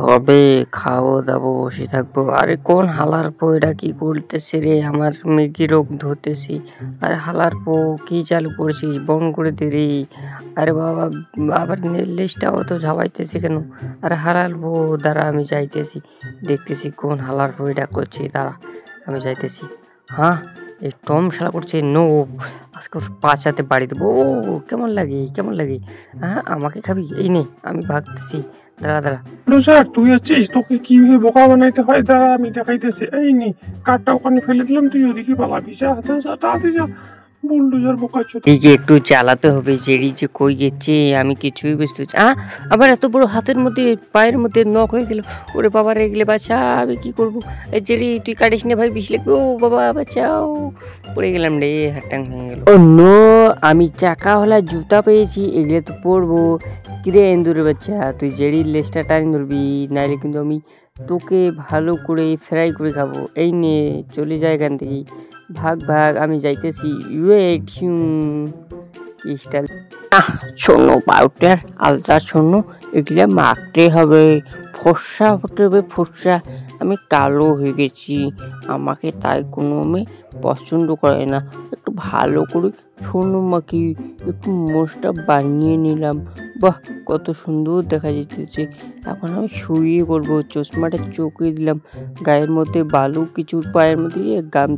হবে, খাবো দাবো বসে থাকবো। আরে কোন হালার পো এটা কি করতেছে রে? আমার মৃগী রোগ ধরতেছি। আরে হালার পো কি চালু করছিস? বন্ধ করে দে রে। আরে বাবা, আবার লেজটাও তো ঝাবাইতেছে কেন? আরে হালার পো, দাঁড়া আমি যাইতেছি, দেখতেছি কোন হালার পো এটা করছে। দাঁড়া আমি যাইতেছি। হ্যাঁ, এই টম শালা করছে। নো, আজকে ওর পাছাতে বাড়ি দেবো। ও কেমন লাগে, কেমন লাগে? হ্যাঁ, আমাকে খাবি? এই নে, আমি ভাগতেছি। দাঁড়া দাঁড়া। স্যার তুই আছিস, তোকে কিভাবে বোকা বানাইতে হয় দাঁড়া আমি দেখাইতেছি। এই নি কাঠটা ওখানে ফেলে দিলাম, তুই ওদিকে পালাবি। যা যা যা, তাড়াতাড়ি যা। বুলডোজার বোকা ছোট। এই যে একটু চালাতে হবে, জেরি যে কই গেছে আমি কিছুই বুঝতে পারছি। আবার এত বড় হাতের মধ্যে পায়ের মধ্যে নখ হয়ে গেল। ওরে বাবা রে, গেলে বাচ্চা, আমি কি করবো? এই জেরি তুই কাটিস না ভাই, বিষ লাগবে। ও বাবা বাঁচাও, পড়ে গেলাম রে, হাতটাং ভেঙে গেল। ও নো, আমি চাকাওয়ালা জুতা পেয়েছি, এগুলো তো পরবো। কিরে এন্দুরের বাচ্চা, তুই জেরির লেজটা টানি ধরবি, নাইলে কিন্তু আমি তোকে ভালো করে ফ্রাই করে খাবো। এই নে, চলে যায় এখান থেকে, ভাগ ভাগ, আমি যাইতেছি। ওয়েট, ক্রিস্টাল শোনো, পাউডার আলতা শোনো, এগুলো মাখতে হবে, ফর্সা হতে হবে, ফর্সা। আমি কালো হয়ে গেছি, আমাকে তাই কোনো মেয়ে পছন্দ করে না। একটু ভালো করে ছোনো মাখি, একটু মোষটা বানিয়ে নিলাম। বাহ, কত সুন্দর দেখা যাচ্ছে। এখন আমি শুয়ে করবো, চশমাটা চোখে দিলাম, গায়ের মধ্যে বালু কিছু, পায়ের মধ্যে গাম